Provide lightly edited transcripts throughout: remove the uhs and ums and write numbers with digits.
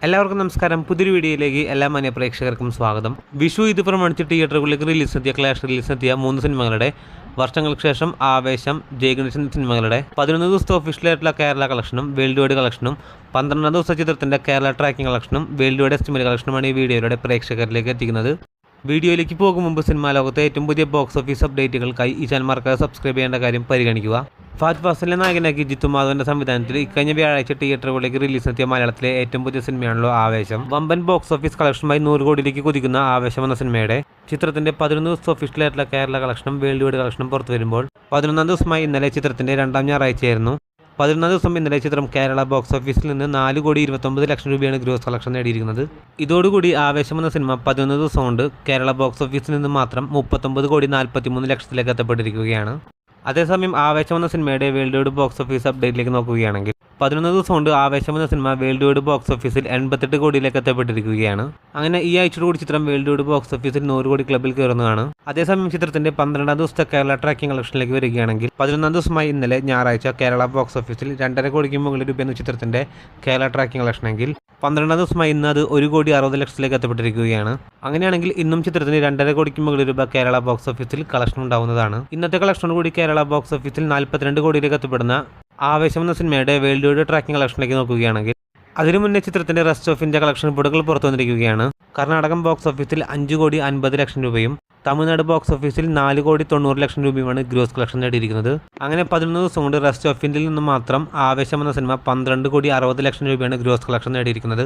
എല്ലാവർക്കും നമസ്കാരം. പുതിയൊരു വീഡിയോയിലേക്ക് എല്ലാ മാന്യ പ്രേക്ഷകർക്കും സ്വാഗതം. വിഷു ഇത് പ്രമാണിച്ച് തിയേറ്ററുകളിലേക്ക് റിലീസെത്തിയ ക്ലാഷ് റിലീസെത്തിയ 3 സിനിമകളുടെ വർഷങ്ങൾക്ക് ശേഷം ആവേശം, ജയഗണേശൻ സിനിമകളുടെ 11 ദിവസത്തെ ഒഫീഷ്യലായിട്ടുള്ള കേരള കളക്ഷനും വേൾഡ് വൈഡ് കളക്ഷനും 12 ദിവസ ചിത്രത്തിൻ്റെ കേരള ട്രാക്കിംഗ് കളക്ഷനും വേൾഡ് വൈഡ് എസ്റ്റിമേറ്റ് കളക്ഷനുമാണ് ഈ വീഡിയോയിലൂടെ പ്രേക്ഷകരിലേക്ക് എത്തിക്കുന്നത്. വീഡിയോയിലേക്ക് പോകും മുമ്പ് സിനിമാ ലോകത്തെ ഏറ്റവും പുതിയ ബോക്സ് ഓഫീസ് അപ്ഡേറ്റുകൾക്കായി ഈ ചാനൽ മറക്കാതെ സബ്സ്ക്രൈബ് ചെയ്യേണ്ട കാര്യം പരിഗണിക്കുക. ഫഹദ് ഫാസിലിനെ നായകനാക്കി ജിത്തു മാധവന്റെ സംവിധാനത്തിൽ ഇക്കഴിഞ്ഞ വ്യാഴാഴ്ച തിയേറ്ററുകളിലേക്ക് റിലീസെത്തിയ മലയാളത്തിലെ ഏറ്റവും പുതിയ സിനിമയാണല്ലോ ആവേശം. വമ്പൻ ബോക്സ് ഓഫീസ് കളക്ഷനുമായി 100 കോടിയിലേക്ക് കുതിക്കുന്ന ആവേശം എന്ന സിനിമയുടെ ചിത്രത്തിന്റെ 11 ദിവസത്തെ ഒഫീഷ്യലായിട്ടുള്ള കേരള കളക്ഷനും വേൾഡ് വൈഡ് കളക്ഷനും പുറത്തു വരുമ്പോൾ 11 ദിവസമായി ഇന്നലെ ചിത്രത്തിന്റെ 2ാം ഞായറാഴ്ചയായിരുന്നു. 11 ദിവസം ഇന്നലെ ചിത്രം കേരള ബോക്സ് ഓഫീസിൽ നിന്ന് 4,29 ലക്ഷം രൂപയാണ് ഗ്രോസ് കളക്ഷൻ നേടിയിരിക്കുന്നത്. ഇതോടുകൂടി ആവേശം എന്ന സിനിമ 11 ദിവസം കൊണ്ട് കേരള ബോക്സ് ഓഫീസിൽ നിന്ന് മാത്രം 39,43 ലക്ഷത്തിലേക്ക് എത്തപ്പെട്ടിരിക്കുകയാണ്. അതേസമയം ആവേശം എന്ന സിനിമയുടെ വേൾഡ് വൈഡ് ബോക്സ് ഓഫീസ് അപ്ഡേറ്റിലേക്ക് നോക്കുകയാണെങ്കിൽ 11 ദിവസം കൊണ്ട് ആവേശം എന്ന സിനിമ വേൾഡ് വൈഡ് ബോക്സ് ഓഫീസിൽ 88 കോടിയിലേക്ക് എത്തപ്പെട്ടിരിക്കുകയാണ്. അങ്ങനെ ഈ ആഴ്ചയോടുകൂടി ചിത്രം വേൾഡ് വൈഡ് ബോക്സ് ഓഫീസിൽ 100 കോടി ക്ലബിൽ കയറുന്നതാണ്. അതേസമയം ചിത്രത്തിന്റെ 12ാം ദിവസത്തെ കേരള ട്രാക്കിംഗ് കളക്ഷനിലേക്ക് വരികയാണെങ്കിൽ 11ാം ദിവസമായി ഇന്നലെ ഞായറാഴ്ച കേരള ബോക്സ് ഓഫീസിൽ 2.5 കോടിക്ക് മുകളിൽ രൂപയെന്ന ചിത്രത്തിന്റെ കേരള ട്രാക്കിംഗ് കളക്ഷനെങ്കിൽ 12ാം ദിവസമായി ഇന്ന് അത് 1,60 ലക്ഷത്തിലേക്ക് എത്തപ്പെട്ടിരിക്കുകയാണ്. അങ്ങനെയാണെങ്കിൽ ഇന്നും ചിത്രത്തിന് 2.5 കോടിക്ക് മുകളിൽ രൂപ കേരള ബോക്സ് ഓഫീസിൽ കളക്ഷൻ ഉണ്ടാവുന്നതാണ്. ഇന്നത്തെ കളക്ഷനോടുകൂടി കേരള ബോക്സ് ഓഫീസിൽ 42 കോടിയിലേക്ക് എത്തപ്പെടുന്ന ആവേശം എന്ന സിനിമയുടെ വേൾഡ് വൈഡ് ട്രാക്കിംഗ് കളക്ഷനിലേക്ക് നോക്കുകയാണെങ്കിൽ അതിനു മുന്നേ ചിത്രത്തിന്റെ റെസ്റ്റ് ഓഫ് ഇന്ത്യ കളക്ഷൻ റിപ്പോർട്ടുകൾ പുറത്തു വന്നിരിക്കുകയാണ്. കർണാടകം ബോക്സ് ഓഫീസിൽ 5,50 ലക്ഷം രൂപയും തമിഴ്നാട് ബോക്സ് ഓഫീസിൽ 4,90 ലക്ഷം രൂപയുമാണ് ഗ്രോസ് കളക്ഷൻ നേടിയിരിക്കുന്നത്. അങ്ങനെ 11 ദിവസം കൊണ്ട് റെസ്റ്റ് ഓഫ് ഇന്ത്യയിൽ നിന്ന് മാത്രം ആവേശം എന്ന സിനിമ 12,60 ലക്ഷം രൂപയാണ് ഗ്രോസ് കളക്ഷൻ നേടിയിരിക്കുന്നത്.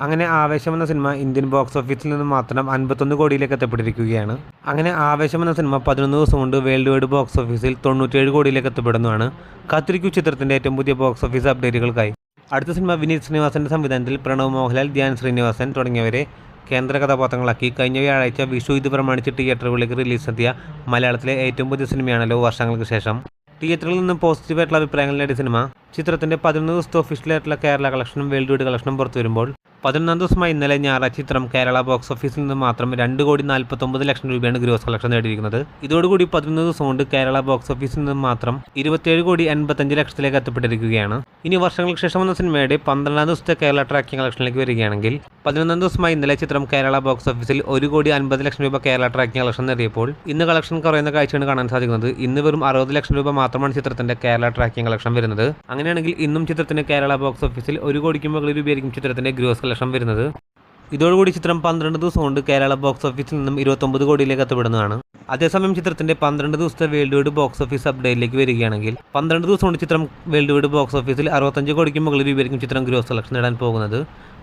അങ്ങനെ ആവേശം എന്ന സിനിമ ഇന്ത്യൻ ബോക്സ് ഓഫീസിൽ നിന്ന് മാത്രം 51 കോടിയിലേക്ക് എത്തപ്പെട്ടിരിക്കുകയാണ്. അങ്ങനെ ആവേശം എന്ന സിനിമ 11 ദിവസം കൊണ്ട് വേൾഡ് വൈഡ് ബോക്സ് ഓഫീസിൽ 97 കോടിയിലേക്ക് എത്തപ്പെടുന്നതാണ്. കാത്തിരിക്കൂ ചിത്രത്തിന്റെ ഏറ്റവും പുതിയ ബോക്സ് ഓഫീസ് അപ്ഡേറ്റുകൾക്കായി. അടുത്ത സിനിമ വിനീത് ശ്രീനിവാസന്റെ സംവിധാനത്തിൽ പ്രണവ് മോഹൻലാൽ, ധ്യാൻ ശ്രീനിവാസൻ തുടങ്ങിയവരെ കേന്ദ്ര കഥാപാത്രങ്ങളാക്കി കഴിഞ്ഞ വ്യാഴാഴ്ച വിഷു ഇത് പ്രമാണിച്ച് തിയേറ്ററുകളിലേക്ക് റിലീസെത്തിയ മലയാളത്തിലെ ഏറ്റവും പുതിയ സിനിമയാണല്ലോ വർഷങ്ങൾക്ക് ശേഷം. തിയേറ്ററിൽ നിന്ന് പോസിറ്റീവായിട്ടുള്ള അഭിപ്രായങ്ങൾ നേടിയ സിനിമ ചിത്രത്തിന്റെ 11 ദിവസത്തെ ഒഫീഷ്യലായിട്ടുള്ള കേരള കളക്ഷനും വേൾഡ് വൈഡ് കളക്ഷനും പുറത്തു വരുമ്പോൾ 11ാം ദിവസമായി ഇന്നലെ ഞായറാഴ്ച ചിത്രം കേരള ബോക്സ് ഓഫീസിൽ നിന്ന് മാത്രം 2,49 ലക്ഷം രൂപയാണ് ഗ്രോസ് കളക്ഷൻ നേടിയിരിക്കുന്നത്. ഇതോടുകൂടി 11 ദിവസം കൊണ്ട് കേരള ബോക്സ് ഓഫീസിൽ നിന്ന് മാത്രം 27,85 ലക്ഷത്തിലേക്ക് എത്തപ്പെട്ടിരിക്കുകയാണ്. ഇനി വർഷങ്ങൾക്ക് ശേഷം വന്ന സിനിമയുടെ 12ാം ദിവസത്തെ കേരള ട്രാക്കിംഗ് കളക്ഷനിലേക്ക് വരികയാണെങ്കിൽ 11ാം ദിവസമായി ഇന്നലെ ചിത്രം കേരള ബോക്സ് ഓഫീസിൽ 1,50 ലക്ഷം രൂപ കേരള ട്രാക്കിംഗ് കളക്ഷൻ നേടിയപ്പോൾ ഇന്ന് കളക്ഷൻ കുറയുന്ന കാഴ്ചയാണ് കാണാൻ സാധിക്കുന്നത്. ഇന്ന് വെറും 60 ലക്ഷം രൂപ മാത്രമാണ് ചിത്രത്തിന്റെ കേരള ട്രാക്കിംഗ് കളക്ഷൻ വരുന്നത്. അങ്ങനെയാണെങ്കിൽ ഇന്നും ചിത്രത്തിന്റെ കേരള ബോക്സ് ഓഫീസിൽ 1 കോടിക്ക് മുകളിൽ രൂപയായിരിക്കും ചിത്രത്തിന്റെ ഗ്രോസ് കളക്ഷൻ വരുന്നത്. ഇതോടുകൂടി ചിത്രം 12 ദിവസം കൊണ്ട് കേരള ബോക്സ് ഓഫീസിൽ നിന്നും 29 കോടിയിലേക്ക് എത്തപ്പെടുന്നതാണ്. അതേസമയം ചിത്രത്തിന്റെ 12 ദിവസത്തെ വേൾഡ് വൈഡ് ബോക്സ് ഓഫീസ് അപ്ഡേറ്റിലേക്ക് വരികയാണെങ്കിൽ 12 ദിവസം കൊണ്ട് ചിത്രം വേൾഡ് വൈഡ് ബോക്സ് ഓഫീസിൽ 65 കോടിക്ക് മുകളിൽ രൂപയായിരിക്കും ചിത്രം ഗ്രോസ് കളക്ഷൻ നേടാൻ പോകുന്നത്.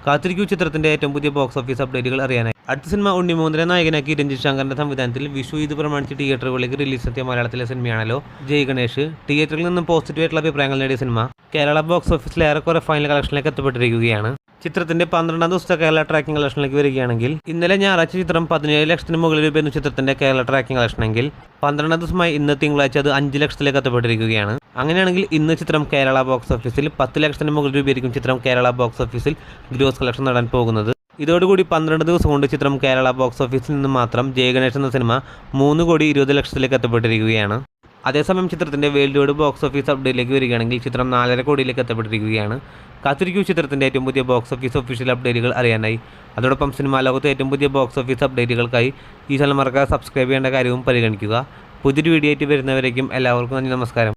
കാത്തിരിക്കൂ ചിത്രത്തിന്റെ ഏറ്റവും പുതിയ ബോക്സ് ഓഫീസ് അപ്ഡേറ്റുകൾ അറിയാനായി. അടുത്ത സിനിമ ഉണ്ണിമൂന്നിനെ നായകനാക്കി രഞ്ജിത് ശങ്കറിന്റെ സംവിധാനത്തിൽ വിഷു ഇത് പ്രമാണിച്ച് തിയേറ്ററുകളിലേക്ക് റിലീസെത്തിയ മലയാളത്തിലെ സിനിമയാണല്ലോ ജയ് ഗണേഷ്. തിയേറ്ററിൽ നിന്ന് പോസിറ്റീവായിട്ടുള്ള അഭിപ്രായങ്ങൾ നേടിയ സിനിമ കേരള ബോക്സ് ഓഫീസിൽ ഏറെക്കുറെ ഫൈനൽ കളക്ഷനിലേക്ക് എത്തപ്പെട്ടിരിക്കുകയാണ്. ചിത്രത്തിന്റെ 12ാം ദിവസത്തെ കേരള ട്രാക്കിംഗ് കളക്ഷനിലേക്ക് വരികയാണെങ്കിൽ ഇന്നലെ ഞായറാഴ്ച ചിത്രം 17 ലക്ഷത്തിന് മുകളിൽ രൂപയെന്ന് ചിത്രത്തിന്റെ കേരള ട്രാക്കിംഗ് കളക്ഷനെങ്കിൽ 12ാം ദിവസമായി ഇന്ന് തിങ്കളാഴ്ച അത് 5 ലക്ഷത്തിലേക്ക് എത്തപ്പെട്ടിരിക്കുകയാണ്. അങ്ങനെയാണെങ്കിൽ ഇന്ന് ചിത്രം കേരള ബോക്സ് ഓഫീസിൽ 10 ലക്ഷത്തിന് മുകളിൽ രൂപയായിരിക്കും ചിത്രം കേരള ബോക്സ് ഓഫീസിൽ ഗ്രോസ് കളക്ഷൻ നേടാൻ പോകുന്നത്. ഇതോടുകൂടി 12 ദിവസം കൊണ്ട് ചിത്രം കേരള ബോക്സ് ഓഫീസിൽ നിന്ന് മാത്രം ജയഗണേഷ് എന്ന സിനിമ 3,20 ലക്ഷത്തിലേക്ക് എത്തപ്പെട്ടിരിക്കുകയാണ്. അതേസമയം ചിത്രത്തിന്റെ വേൾഡ് വൈഡ് ബോക്സ് ഓഫീസ് അപ്ഡേറ്റിലേക്ക് വരികയാണെങ്കിൽ ചിത്രം 4.5 കോടിയിലേക്ക് എത്തപ്പെട്ടിരിക്കുകയാണ്. കാത്തിരിക്കൂ ചിത്രത്തിന്റെ ഏറ്റവും പുതിയ ബോക്സ് ഓഫീസ് ഒഫീഷ്യൽ അപ്ഡേറ്റുകൾ അറിയാനായി. അതോടൊപ്പം സിനിമാ ലോകത്തെ ഏറ്റവും പുതിയ ബോക്സ് ഓഫീസ് അപ്ഡേറ്റുകൾക്കായി ഈ ചാനൽ മറക്കാതെ സബ്സ്ക്രൈബ് ചെയ്യേണ്ട കാര്യവും പരിഗണിക്കുക. പുതിയൊരു വീഡിയോ ആയിട്ട് വരുന്നവരേക്കും എല്ലാവർക്കും നന്ദി, നമസ്കാരം.